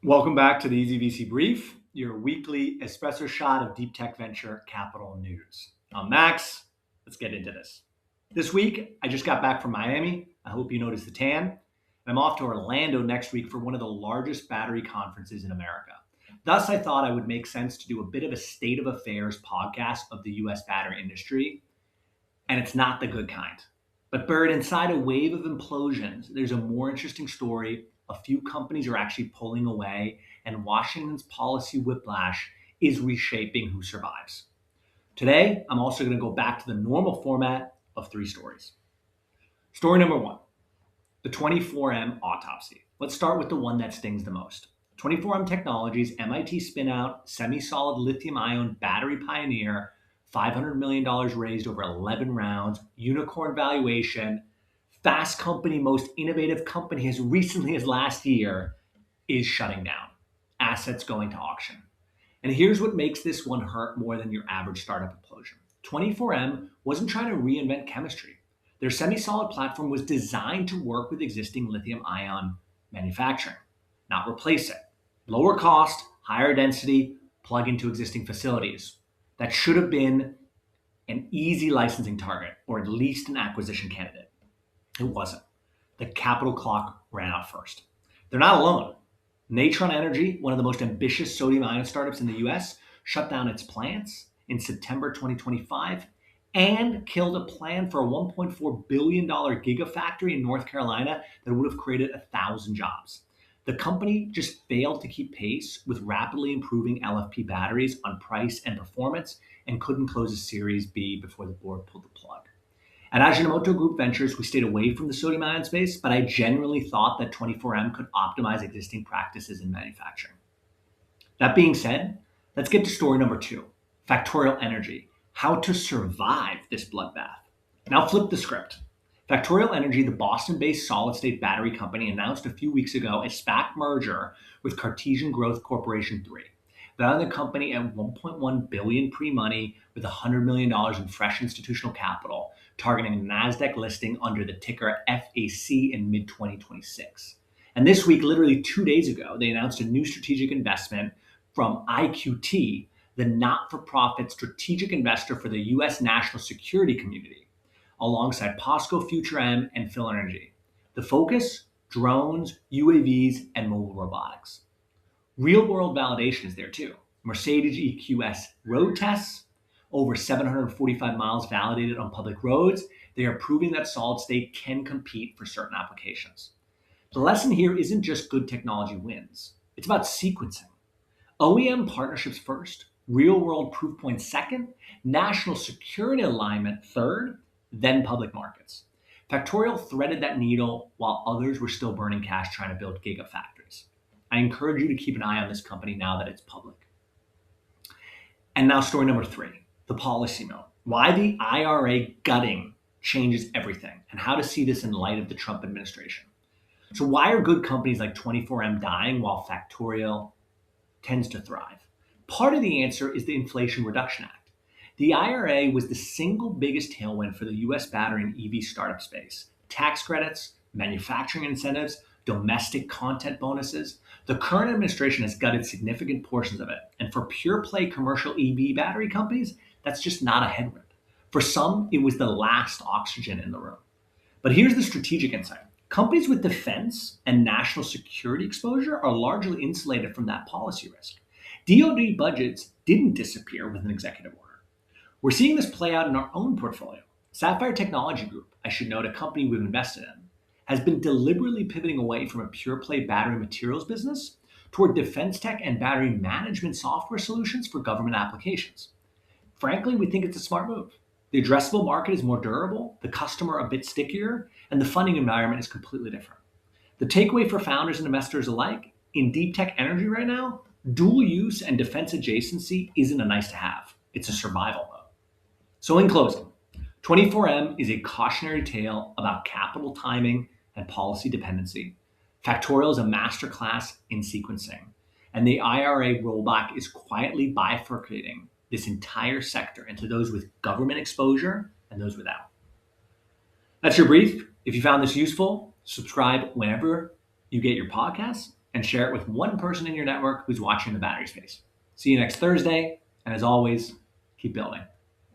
Welcome back to the Easy VC Brief, your weekly espresso shot of deep tech venture capital news. I'm Max. Let's get into this. This week, I just got back from Miami. I hope you noticed the tan. And I'm off to Orlando next week for one of the largest battery conferences in America. Thus, I thought I would make sense to do a bit of a state of affairs podcast of the US battery industry. And it's not the good kind. But buried inside a wave of implosions, there's a more interesting story. A few companies are actually pulling away, and Washington's policy whiplash is reshaping who survives. Today, I'm also going to go back to the normal format of three stories. Story number one, the 24M autopsy. Let's start with the one that stings the most. 24M Technologies, MIT spinout, semi-solid lithium-ion battery pioneer, $500 million raised over 11 rounds, unicorn valuation, fast company, most innovative company as recently as last year, is shutting down. Assets going to auction. And here's what makes this one hurt more than your average startup implosion. 24M wasn't trying to reinvent chemistry. Their semi-solid platform was designed to work with existing lithium-ion manufacturing, not replace it. Lower cost, higher density, plug into existing facilities. That should have been an easy licensing target, or at least an acquisition candidate. It wasn't. The capital clock ran out first. They're not alone. Natron Energy, one of the most ambitious sodium-ion startups in the US, shut down its plants in September 2025 and killed a plan for a $1.4 billion gigafactory in North Carolina that would have created 1,000 jobs. The company just failed to keep pace with rapidly improving LFP batteries on price and performance and couldn't close a Series B before the board pulled the plug. At Ajinomoto Group Ventures, we stayed away from the sodium ion space, but I genuinely thought that 24M could optimize existing practices in manufacturing. That being said, let's get to story number two, Factorial Energy, how to survive this bloodbath. Now flip the script. Factorial Energy, the Boston-based solid-state battery company, announced a few weeks ago a SPAC merger with Cartesian Growth Corporation 3, valuing the company at $1.1 billion pre-money with $100 million in fresh institutional capital, targeting a NASDAQ listing under the ticker FAC in mid-2026. And this week, literally 2 days ago, they announced a new strategic investment from IQT, the not-for-profit strategic investor for the U.S. national security community, alongside POSCO, Future M, and Phil Energy. The focus? Drones, UAVs, and mobile robotics. Real-world validation is there too. Mercedes EQS road tests, over 745 miles validated on public roads. They are proving that solid state can compete for certain applications. The lesson here isn't just good technology wins. It's about sequencing. OEM partnerships first, real-world proof points second, national security alignment third, then public markets. Factorial threaded that needle while others were still burning cash trying to build gigafactories. I encourage you to keep an eye on this company now that it's public. And now story number three, the policy note. Why the IRA gutting changes everything and how to see this in light of the Trump administration. So why are good companies like 24M dying while Factorial tends to thrive? Part of the answer is the Inflation Reduction Act. The IRA was the single biggest tailwind for the US battery and EV startup space. Tax credits, manufacturing incentives, domestic content bonuses. The current administration has gutted significant portions of it. And for pure play commercial EV battery companies, that's just not a headwind. For some, it was the last oxygen in the room. But here's the strategic insight. Companies with defense and national security exposure are largely insulated from that policy risk. DoD budgets didn't disappear with an executive order. We're seeing this play out in our own portfolio. Sapphire Technology Group, I should note, a company we've invested in, has been deliberately pivoting away from a pure play battery materials business toward defense tech and battery management software solutions for government applications. Frankly, we think it's a smart move. The addressable market is more durable, the customer a bit stickier, and the funding environment is completely different. The takeaway for founders and investors alike, in deep tech energy right now, dual use and defense adjacency isn't a nice to have. It's a survival mode. So in closing, 24M is a cautionary tale about capital timing and policy dependency. Factorial is a masterclass in sequencing, and the IRA rollback is quietly bifurcating this entire sector into those with government exposure and those without. That's your brief. If you found this useful, subscribe whenever you get your podcasts, and share it with one person in your network who's watching the battery space. See you next Thursday. And as always, keep building.